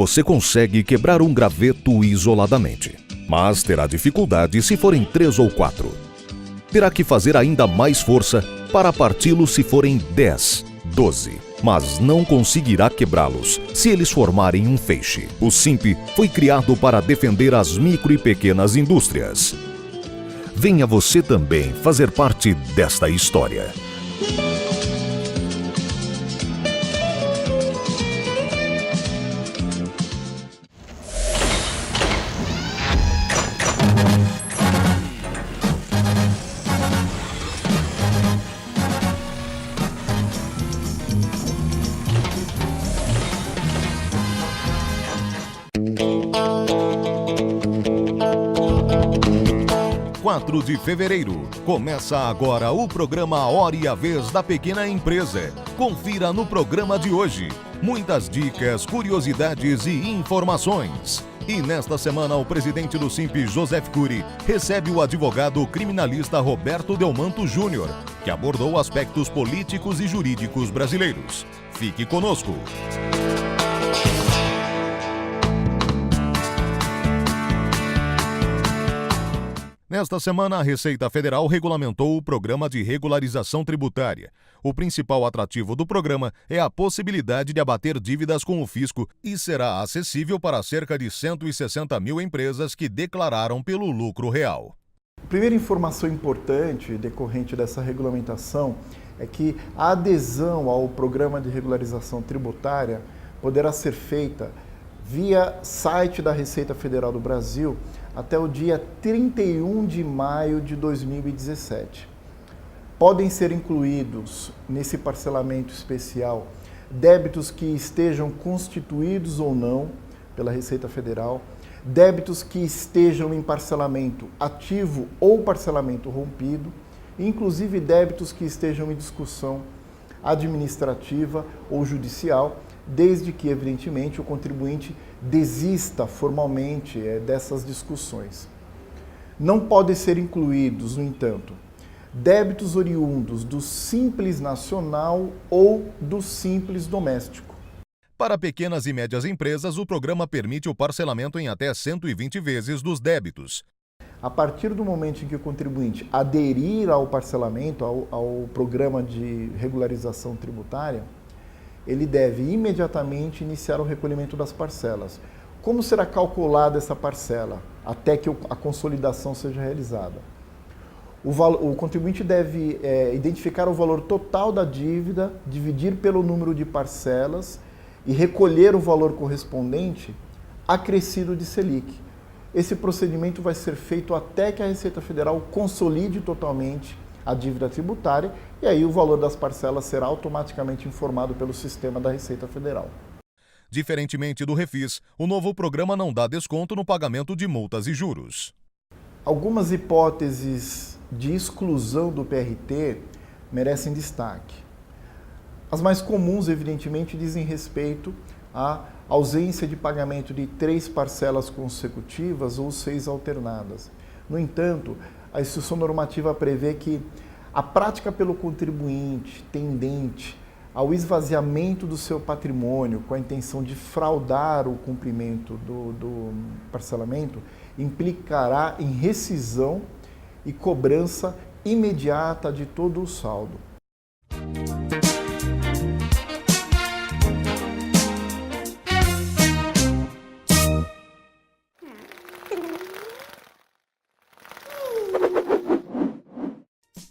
você consegue quebrar um graveto isoladamente, mas terá dificuldade se forem 3 ou 4. Terá que fazer ainda mais força para parti-lo se forem 10, 12, mas não conseguirá quebrá-los se eles formarem um feixe. O SIMP foi criado para defender as micro e pequenas indústrias. Venha você também fazer parte desta história. De fevereiro. Começa agora o programa Hora e a Vez da Pequena Empresa. Confira no programa de hoje muitas dicas, curiosidades e informações. E nesta semana o presidente do SIMP, Joseph Cury, recebe o advogado criminalista Roberto Delmanto Júnior, que abordou aspectos políticos e jurídicos brasileiros. Fique conosco. Nesta semana, a Receita Federal regulamentou o Programa de Regularização Tributária. O principal atrativo do programa é a possibilidade de abater dívidas com o fisco e será acessível para cerca de 160 mil empresas que declararam pelo lucro real. A primeira informação importante decorrente dessa regulamentação é que a adesão ao Programa de Regularização Tributária poderá ser feita via site da Receita Federal do Brasil até o dia 31 de maio de 2017. Podem ser incluídos nesse parcelamento especial débitos que estejam constituídos ou não pela Receita Federal, débitos que estejam em parcelamento ativo ou parcelamento rompido, inclusive débitos que estejam em discussão administrativa ou judicial, desde que, evidentemente, o contribuinte desista formalmente dessas discussões. Não podem ser incluídos, no entanto, débitos oriundos do Simples Nacional ou do Simples Doméstico. Para pequenas e médias empresas, o programa permite o parcelamento em até 120 vezes dos débitos. A partir do momento em que o contribuinte aderir ao parcelamento, ao programa de regularização tributária, ele deve imediatamente iniciar o recolhimento das parcelas. Como será calculada essa parcela até que a consolidação seja realizada? O contribuinte deve identificar o valor total da dívida, dividir pelo número de parcelas e recolher o valor correspondente acrescido de Selic. Esse procedimento vai ser feito até que a Receita Federal consolide totalmente a dívida tributária e aí o valor das parcelas será automaticamente informado pelo sistema da Receita Federal. Diferentemente do Refis, o novo programa não dá desconto no pagamento de multas e juros. Algumas hipóteses de exclusão do PRT merecem destaque. As mais comuns, evidentemente, dizem respeito à ausência de pagamento de 3 parcelas consecutivas ou 6 alternadas. No entanto, a instrução normativa prevê que a prática pelo contribuinte tendente ao esvaziamento do seu patrimônio com a intenção de fraudar o cumprimento do parcelamento implicará em rescisão e cobrança imediata de todo o saldo.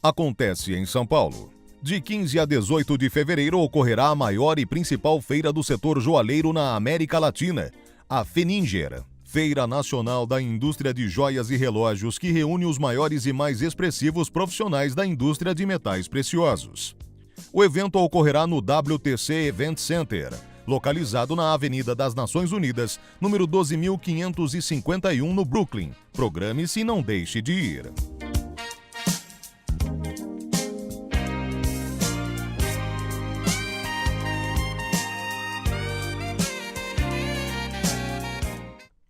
Acontece em São Paulo. De 15 a 18 de fevereiro ocorrerá a maior e principal feira do setor joalheiro na América Latina, a Feninger, Feira Nacional da Indústria de Joias e Relógios, que reúne os maiores e mais expressivos profissionais da indústria de metais preciosos. O evento ocorrerá no WTC Event Center, localizado na Avenida das Nações Unidas, número 12.551, no Brooklyn. Programe-se e não deixe de ir.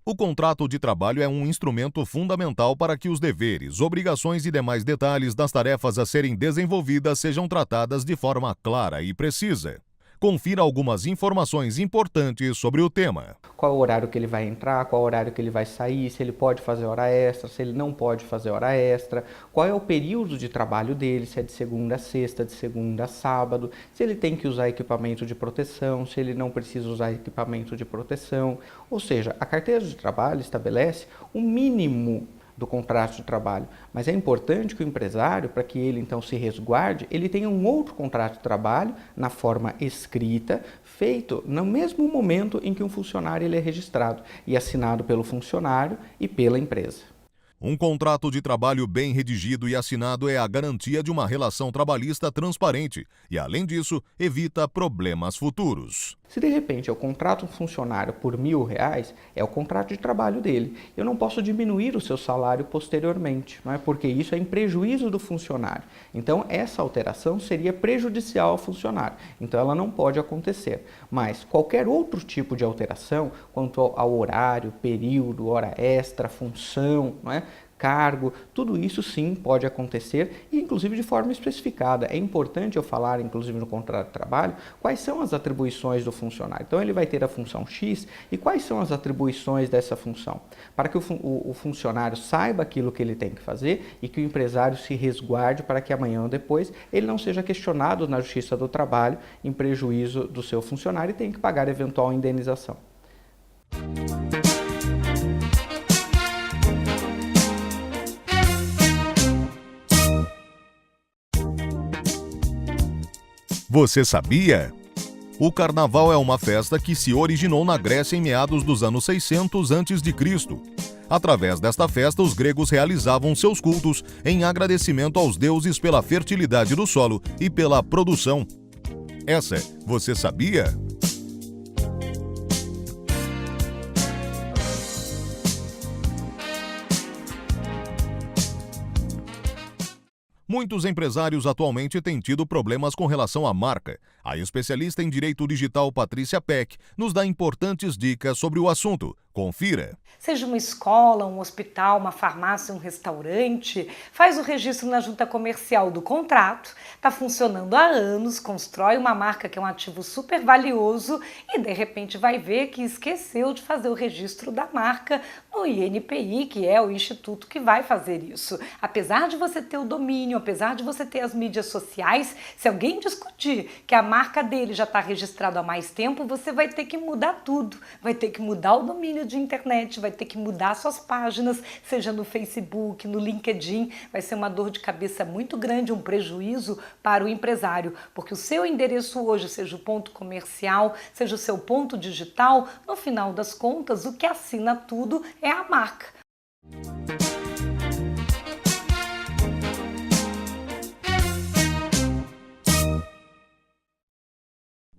O contrato de trabalho é um instrumento fundamental para que os deveres, obrigações e demais detalhes das tarefas a serem desenvolvidas sejam tratadas de forma clara e precisa. Confira algumas informações importantes sobre o tema. Qual é o horário que ele vai entrar, qual é o horário que ele vai sair, se ele pode fazer hora extra, se ele não pode fazer hora extra, qual é o período de trabalho dele, se é de segunda a sexta, de segunda a sábado, se ele tem que usar equipamento de proteção, se ele não precisa usar equipamento de proteção. Ou seja, a carteira de trabalho estabelece o mínimo do contrato de trabalho, mas é importante que o empresário, para que ele então se resguarde, ele tenha um outro contrato de trabalho na forma escrita, feito no mesmo momento em que um funcionário ele é registrado e assinado pelo funcionário e pela empresa. Um contrato de trabalho bem redigido e assinado é a garantia de uma relação trabalhista transparente e, além disso, evita problemas futuros. Se de repente eu contrato um funcionário por R$1.000, é o contrato de trabalho dele. Eu não posso diminuir o seu salário posteriormente, não é? Porque isso é em prejuízo do funcionário. Então essa alteração seria prejudicial ao funcionário. Então ela não pode acontecer. Mas qualquer outro tipo de alteração, quanto ao horário, período, hora extra, função, não é? Cargo, tudo isso sim pode acontecer e inclusive de forma especificada. É importante eu falar, inclusive no contrato de trabalho, quais são as atribuições do funcionário. Então ele vai ter a função X e quais são as atribuições dessa função, para que o funcionário saiba aquilo que ele tem que fazer e que o empresário se resguarde para que amanhã ou depois ele não seja questionado na Justiça do Trabalho em prejuízo do seu funcionário e tenha que pagar eventual indenização. Você sabia? O Carnaval é uma festa que se originou na Grécia em meados dos anos 600 a.C. Através desta festa, os gregos realizavam seus cultos em agradecimento aos deuses pela fertilidade do solo e pela produção. Essa é Você Sabia? Muitos empresários atualmente têm tido problemas com relação à marca. A especialista em direito digital Patrícia Peck nos dá importantes dicas sobre o assunto. Confira. Seja uma escola, um hospital, uma farmácia, um restaurante, faz o registro na junta comercial do contrato, está funcionando há anos, constrói uma marca que é um ativo super valioso e de repente vai ver que esqueceu de fazer o registro da marca no INPI, que é o instituto que vai fazer isso. Apesar de você ter o domínio, apesar de você ter as mídias sociais, se alguém discutir que a marca dele já está registrada há mais tempo, você vai ter que mudar tudo, vai ter que mudar o domínio de internet, vai ter que mudar suas páginas, seja no Facebook, no LinkedIn, vai ser uma dor de cabeça muito grande, um prejuízo para o empresário, porque o seu endereço hoje, seja o ponto comercial, seja o seu ponto digital, no final das contas, o que assina tudo é a marca.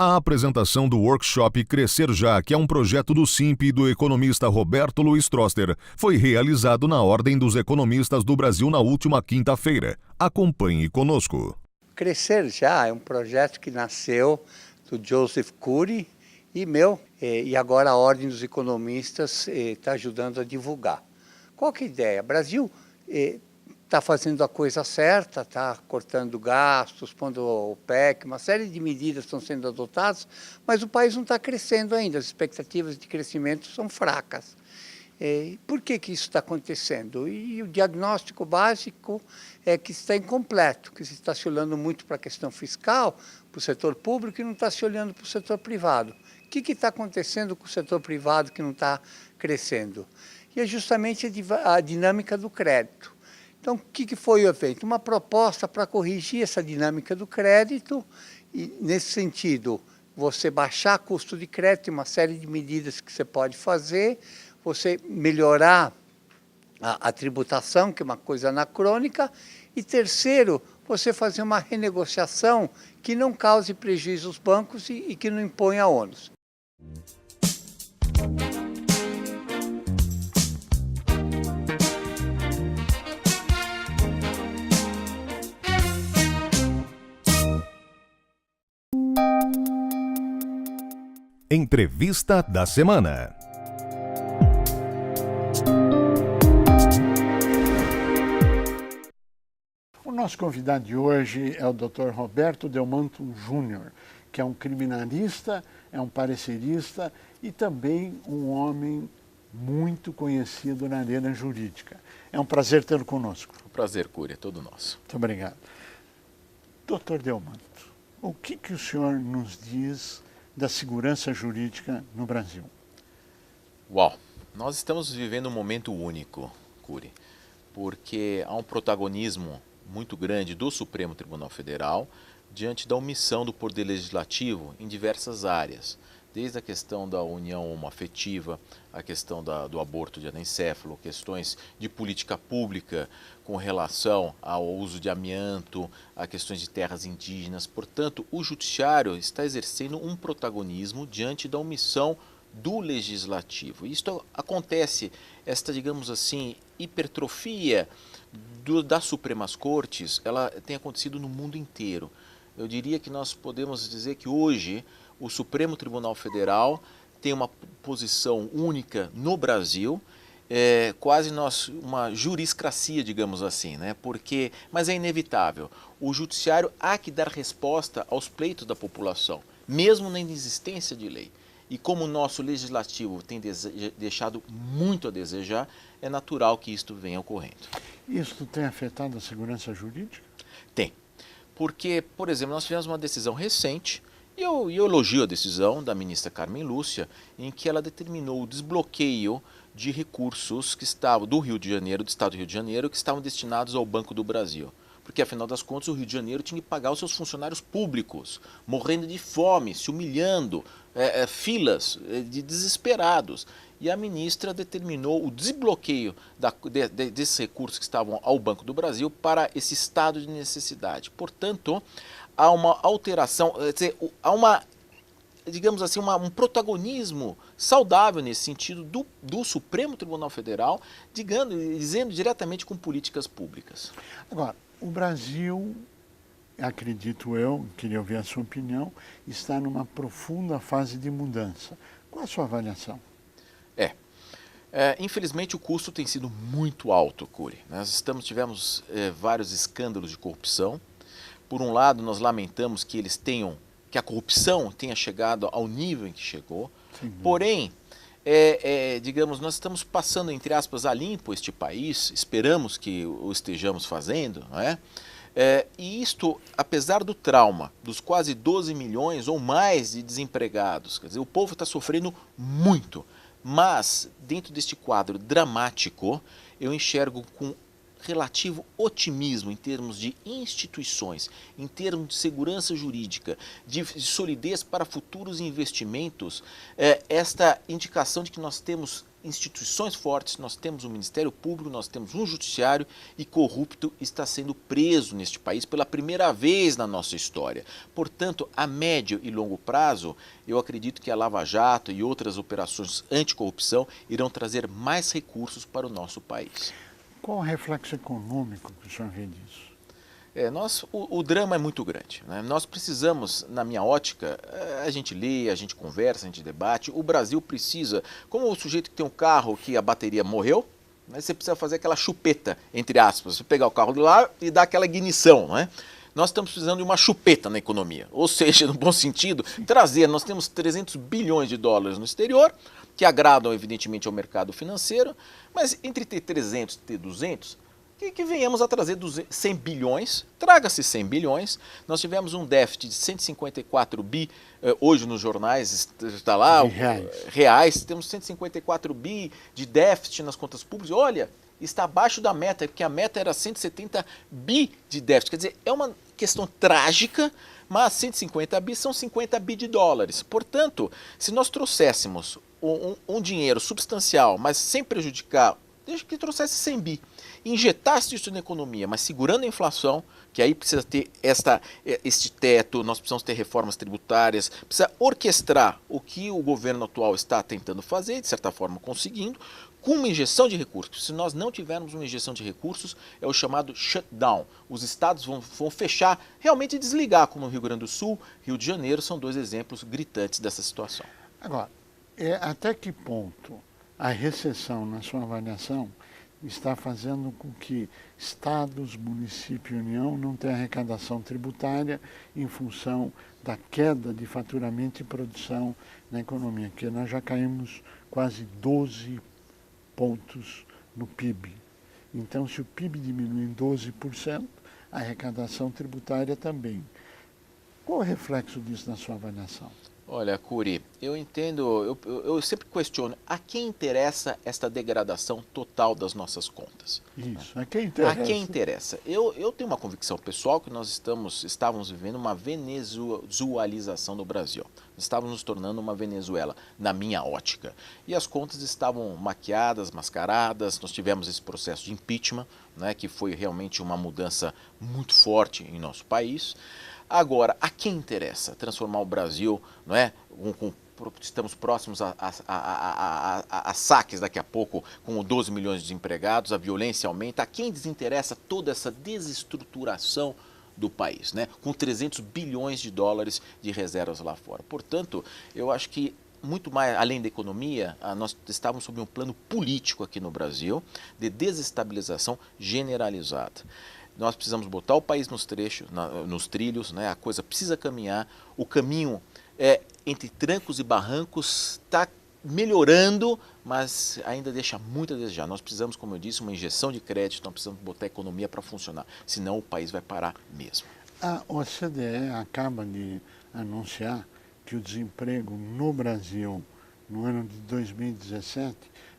A apresentação do workshop Crescer Já, que é um projeto do SIMP e do economista Roberto Luiz Troster, foi realizado na Ordem dos Economistas do Brasil na última quinta-feira. Acompanhe conosco. Crescer Já é um projeto que nasceu do Joseph Curry e meu, e agora a Ordem dos Economistas está ajudando a divulgar. Qual que é a ideia? O Brasil está fazendo a coisa certa, está cortando gastos, pondo o PEC, uma série de medidas estão sendo adotadas, mas o país não está crescendo ainda, as expectativas de crescimento são fracas. Por que isso está acontecendo? E o diagnóstico básico é que está incompleto, que se está se olhando muito para a questão fiscal, para o setor público e não está se olhando para o setor privado. O que está acontecendo com o setor privado que não está crescendo? E é justamente a dinâmica do crédito. Então, o que foi feito? Uma proposta para corrigir essa dinâmica do crédito e, nesse sentido, você baixar custo de crédito, uma série de medidas que você pode fazer, você melhorar a tributação, que é uma coisa anacrônica, e terceiro, você fazer uma renegociação que não cause prejuízo aos bancos e que não imponha ônus. Entrevista da semana. O nosso convidado de hoje é o Dr. Roberto Delmanto Júnior, que é um criminalista, é um parecerista e também um homem muito conhecido na arena jurídica. É um prazer tê-lo conosco. O prazer, Cury, é todo nosso. Muito obrigado. Doutor Delmanto, o que o senhor nos diz da segurança jurídica no Brasil? Uau, nós estamos vivendo um momento único, Cury, porque há um protagonismo muito grande do Supremo Tribunal Federal diante da omissão do Poder Legislativo em diversas áreas, desde a questão da união homoafetiva, a questão do aborto de anencefalo, questões de política pública com relação ao uso de amianto, a questões de terras indígenas. Portanto, o Judiciário está exercendo um protagonismo diante da omissão do Legislativo. Isto acontece, esta, digamos assim, hipertrofia das Supremas Cortes, ela tem acontecido no mundo inteiro. Eu diria que nós podemos dizer que hoje o Supremo Tribunal Federal tem uma posição única no Brasil, quase uma juriscracia, digamos assim, né? Mas é inevitável. O Judiciário há que dar resposta aos pleitos da população, mesmo na inexistência de lei. E como o nosso legislativo tem deixado muito a desejar, é natural que isto venha ocorrendo. Isso tem afetado a segurança jurídica? Tem. Porque, por exemplo, nós tivemos uma decisão recente, e eu elogio a decisão da ministra Carmen Lúcia, em que ela determinou o desbloqueio de recursos que estavam do Rio de Janeiro, do Estado do Rio de Janeiro, que estavam destinados ao Banco do Brasil. Porque, afinal das contas, o Rio de Janeiro tinha que pagar os seus funcionários públicos, morrendo de fome, se humilhando, filas de desesperados. E a ministra determinou o desbloqueio desses recursos que estavam ao Banco do Brasil para esse estado de necessidade. Portanto, há uma alteração, quer dizer, há uma, digamos assim, um protagonismo saudável nesse sentido do Supremo Tribunal Federal, dizendo diretamente com políticas públicas. Agora, o Brasil, acredito eu, queria ouvir a sua opinião, está numa profunda fase de mudança. Qual a sua avaliação? Infelizmente o custo tem sido muito alto, Cury. Nós tivemos vários escândalos de corrupção. Por um lado, nós lamentamos que que a corrupção tenha chegado ao nível em que chegou. Sim. Porém, digamos, nós estamos passando, entre aspas, a limpo este país, esperamos que o estejamos fazendo, não é? E isto, apesar do trauma dos quase 12 milhões ou mais de desempregados, quer dizer, o povo está sofrendo muito, mas dentro deste quadro dramático, eu enxergo com relativo otimismo em termos de instituições, em termos de segurança jurídica, de solidez para futuros investimentos, esta indicação de que nós temos instituições fortes, nós temos um Ministério Público, nós temos um Judiciário e corrupto está sendo preso neste país pela primeira vez na nossa história. Portanto, a médio e longo prazo, eu acredito que a Lava Jato e outras operações anticorrupção irão trazer mais recursos para o nosso país. Qual o reflexo econômico que o senhor vê disso? O drama é muito grande, né? Nós precisamos, na minha ótica, a gente lê, a gente conversa, a gente debate. O Brasil precisa, como o sujeito que tem um carro que a bateria morreu, né, você precisa fazer aquela chupeta, entre aspas, você pegar o carro do lá e dar aquela ignição, né? Nós estamos precisando de uma chupeta na economia, ou seja, no bom sentido, nós temos 300 bilhões de dólares no exterior, que agradam evidentemente ao mercado financeiro, mas entre ter 300 e ter 200, que venhamos a trazer 100 bilhões, traga-se 100 bilhões, nós tivemos um déficit de 154 bi, hoje nos jornais está lá, reais, temos 154 bi de déficit nas contas públicas, olha, está abaixo da meta, porque a meta era 170 bi de déficit, quer dizer, é uma questão trágica, mas 150 bi são 50 bi de dólares, portanto, se nós trouxéssemos um dinheiro substancial, mas sem prejudicar, desde que trouxesse 100 bi, injetasse isso na economia, mas segurando a inflação, que aí precisa ter este teto, nós precisamos ter reformas tributárias, precisa orquestrar o que o governo atual está tentando fazer, de certa forma conseguindo, com uma injeção de recursos. Se nós não tivermos uma injeção de recursos, é o chamado shutdown. Os estados vão fechar, realmente desligar, como no Rio Grande do Sul, Rio de Janeiro, são dois exemplos gritantes dessa situação. Agora, até que ponto a recessão, na sua avaliação, está fazendo com que estados, município e União não tenham arrecadação tributária em função da queda de faturamento e produção na economia, que nós já caímos quase 12 pontos no PIB. Então, se o PIB diminui em 12%, a arrecadação tributária também. Qual é o reflexo disso na sua avaliação? Olha, Cury, eu entendo, eu sempre questiono, a quem interessa esta degradação total das nossas contas? Isso, a quem interessa? A quem interessa? Eu tenho uma convicção pessoal que nós estávamos vivendo uma venezualização do Brasil. Nós estávamos nos tornando uma Venezuela, na minha ótica. E as contas estavam maquiadas, mascaradas, nós tivemos esse processo de impeachment, né, que foi realmente uma mudança muito forte em nosso país. Agora, a quem interessa transformar o Brasil, não é? Estamos próximos a saques daqui a pouco, com 12 milhões de desempregados, a violência aumenta. A quem desinteressa toda essa desestruturação do país, né? Com 300 bilhões de dólares de reservas lá fora. Portanto, eu acho que muito mais, além da economia, nós estávamos sob um plano político aqui no Brasil, de desestabilização generalizada. Nós precisamos botar o país nos trilhos, né? A coisa precisa caminhar. O caminho entre trancos e barrancos está melhorando, mas ainda deixa muito a desejar. Nós precisamos, como eu disse, uma injeção de crédito, nós precisamos botar a economia para funcionar, senão o país vai parar mesmo. A OCDE acaba de anunciar que o desemprego no Brasil, no ano de 2017,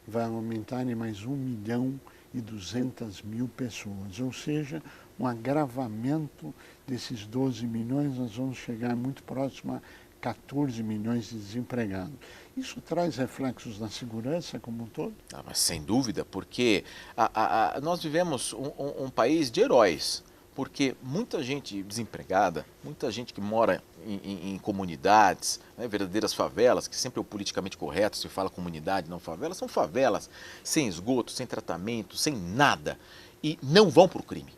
vai aumentar em mais 1.200.000 pessoas, ou seja, um agravamento desses 12 milhões, nós vamos chegar muito próximo a 14 milhões de desempregados. Isso traz reflexos na segurança como um todo? Mas sem dúvida, porque nós vivemos um país de heróis, porque muita gente desempregada, muita gente que mora em comunidades, né, verdadeiras favelas, que sempre é o politicamente correto, se fala comunidade, não favela, são favelas sem esgoto, sem tratamento, sem nada, e não vão para o crime.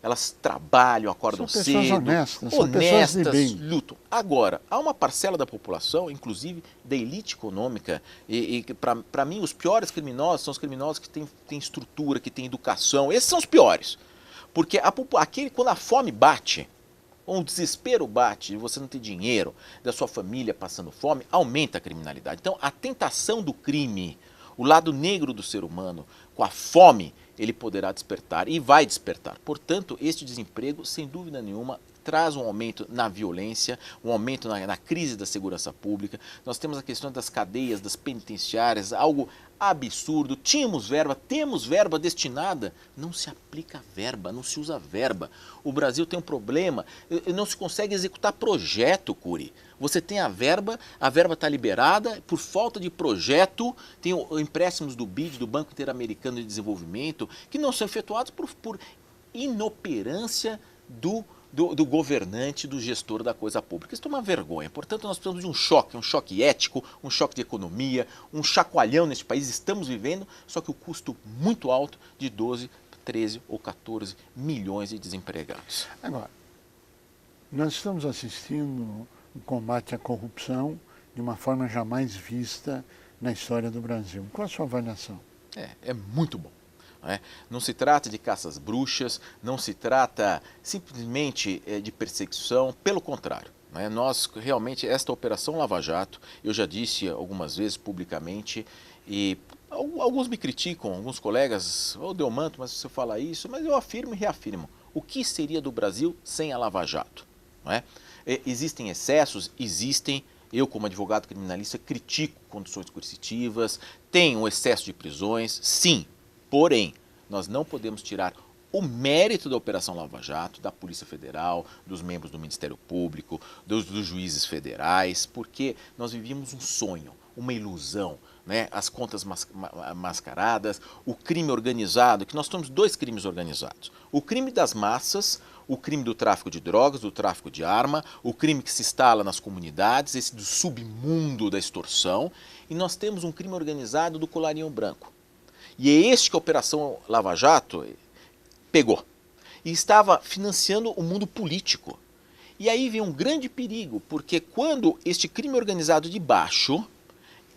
Elas trabalham, acordam cedo, honestas, são pessoas de bem. Lutam. Agora, há uma parcela da população, inclusive da elite econômica, e para mim os piores criminosos são os criminosos que têm estrutura, que têm educação, esses são os piores. Porque quando a fome bate, ou o desespero bate, você não tem dinheiro, da sua família passando fome, aumenta a criminalidade. Então, a tentação do crime, o lado negro do ser humano, com a fome, ele poderá despertar e vai despertar. Portanto, este desemprego, sem dúvida nenhuma, traz um aumento na violência, um aumento na crise da segurança pública. Nós temos a questão das cadeias, das penitenciárias, algo absurdo. Temos verba destinada, não se aplica verba, não se usa verba. O Brasil tem um problema, não se consegue executar projeto, Cury. Você tem a verba está liberada, por falta de projeto, tem empréstimos do BID, do Banco Interamericano de Desenvolvimento, que não são efetuados por inoperância do governante, do gestor da coisa pública. Isso é uma vergonha. Portanto, nós precisamos de um choque ético, um choque de economia, um chacoalhão neste país. Estamos vivendo, só que o custo muito alto de 12, 13 ou 14 milhões de desempregados. Agora, nós estamos assistindo o combate à corrupção de uma forma jamais vista na história do Brasil. Qual a sua avaliação? É muito bom. Não se trata de caças bruxas, não se trata simplesmente de perseguição, pelo contrário. Nós realmente, esta Operação Lava Jato, eu já disse algumas vezes publicamente, e alguns me criticam, alguns colegas, Delmanto, mas você fala isso, mas eu afirmo e reafirmo, o que seria do Brasil sem a Lava Jato? Existem excessos? Existem. Eu, como advogado criminalista, critico condições coercitivas, tem um excesso de prisões, sim. Porém, nós não podemos tirar o mérito da Operação Lava Jato, da Polícia Federal, dos membros do Ministério Público, dos juízes federais, porque nós vivíamos um sonho, uma ilusão, as contas mascaradas, o crime organizado, que nós temos dois crimes organizados. O crime das massas, o crime do tráfico de drogas, do tráfico de arma, o crime que se instala nas comunidades, esse do submundo da extorsão, e nós temos um crime organizado do colarinho branco. E é este que a Operação Lava Jato pegou. E estava financiando o mundo político. E aí vem um grande perigo, porque quando este crime organizado de baixo,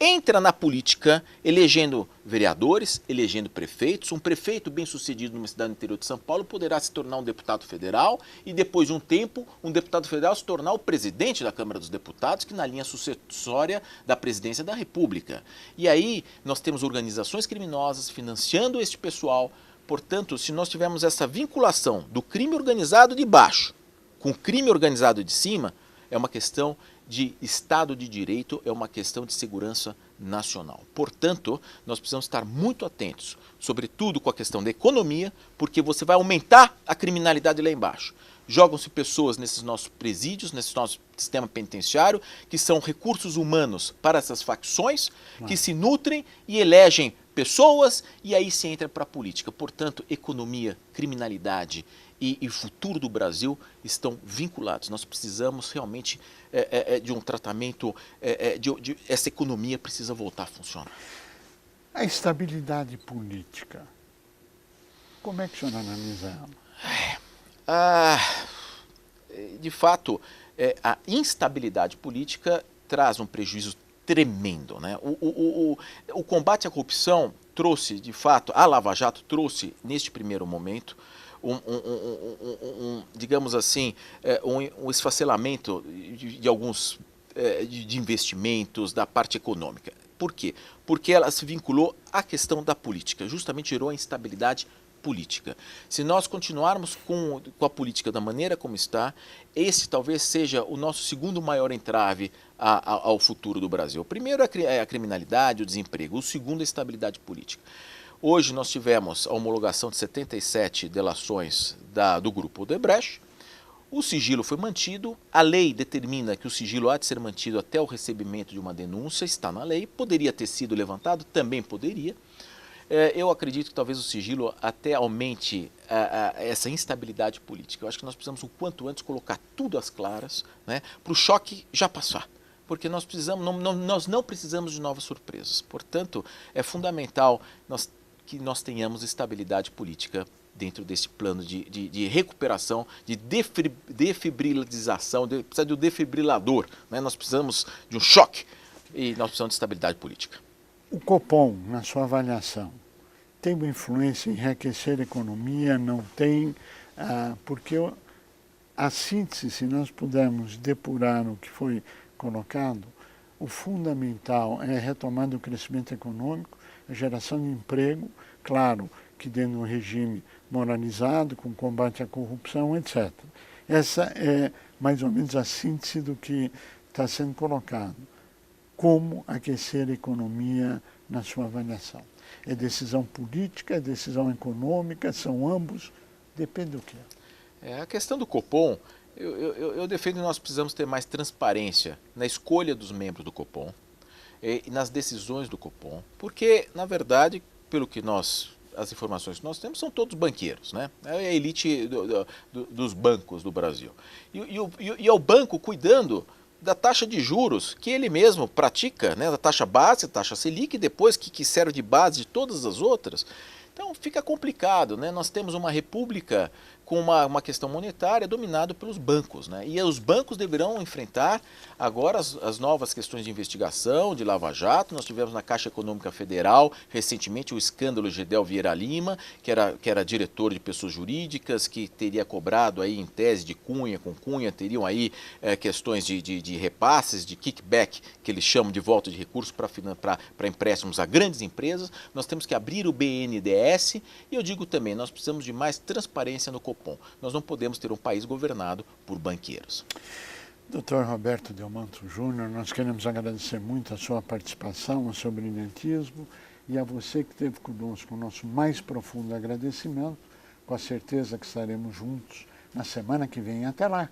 entra na política elegendo vereadores, elegendo prefeitos. Um prefeito bem-sucedido numa cidade do interior de São Paulo poderá se tornar um deputado federal e, depois de um tempo, um deputado federal se tornar o presidente da Câmara dos Deputados, que na linha sucessória da presidência da República. E aí nós temos organizações criminosas financiando este pessoal. Portanto, se nós tivermos essa vinculação do crime organizado de baixo com o crime organizado de cima, é uma questão de Estado de Direito, é uma questão de segurança nacional. Portanto, nós precisamos estar muito atentos, sobretudo com a questão da economia, porque você vai aumentar a criminalidade lá embaixo. Jogam-se pessoas nesses nossos presídios, nesse nosso sistema penitenciário, que são recursos humanos para essas facções, que se nutrem e elegem pessoas, e aí se entra para a política. Portanto, economia, criminalidade e o futuro do Brasil estão vinculados. Nós precisamos realmente de um tratamento, essa economia precisa voltar a funcionar. A estabilidade política, como é que o senhor analisa ela? De fato, a instabilidade política traz um prejuízo tremendo, né? O combate à corrupção trouxe, de fato, a Lava Jato trouxe, neste primeiro momento, digamos assim, um esfacelamento de alguns de investimentos da parte econômica. Por quê? Porque ela se vinculou à questão da política, justamente gerou a instabilidade política. Se nós continuarmos com a política da maneira como está, esse talvez seja o nosso segundo maior entrave ao futuro do Brasil. O primeiro é a criminalidade, o desemprego. O segundo é a estabilidade política. Hoje nós tivemos a homologação de 77 delações do grupo Odebrecht. O sigilo foi mantido, a lei determina que o sigilo há de ser mantido até o recebimento de uma denúncia, está na lei, poderia ter sido levantado, também poderia. Eu acredito que talvez o sigilo até aumente essa instabilidade política. Eu acho que nós precisamos, o quanto antes, colocar tudo às claras, né, para o choque já passar. Porque nós não precisamos de novas surpresas. Portanto, é fundamental que nós tenhamos estabilidade política dentro desse plano de recuperação, de defibrilização, precisa de um defibrilador, né? Nós precisamos de um choque e nós precisamos de estabilidade política. O Copom, na sua avaliação, tem uma influência em enriquecer a economia? Não tem? Porque a síntese, se nós pudermos depurar o que foi colocado, o fundamental é a retomada do crescimento econômico, a geração de emprego, claro que dentro de um regime moralizado, com combate à corrupção, etc. Essa é mais ou menos a síntese do que está sendo colocado. Como aquecer a economia na sua avaliação? É decisão política, é decisão econômica, são ambos? Depende do que. A questão do Copom, eu defendo que nós precisamos ter mais transparência na escolha dos membros do Copom e nas decisões do Copom, porque, na verdade, pelo que as informações que nós temos são todos banqueiros, né? É a elite dos bancos do Brasil. E é o banco cuidando da taxa de juros que ele mesmo pratica, né? Da taxa base, taxa Selic, depois que serve de base de todas as outras. Então fica complicado, né? Nós temos uma república com uma questão monetária dominada pelos bancos, né? E os bancos deverão enfrentar agora as novas questões de investigação, de Lava Jato. Nós tivemos na Caixa Econômica Federal recentemente o escândalo Gedel Vieira Lima, que era diretor de pessoas jurídicas, que teria cobrado aí em tese de cunha, com cunha, teriam aí questões de repasses, de kickback, que eles chamam de volta de recursos para empréstimos a grandes empresas. Nós temos que abrir o BNDES e eu digo também, nós precisamos de mais transparência no Copom. Nós não podemos ter um país governado por banqueiros. Dr. Roberto Delmanto Júnior, nós queremos agradecer muito a sua participação, o seu brilhantismo e a você que esteve conosco o nosso mais profundo agradecimento, com a certeza que estaremos juntos na semana que vem. Até lá!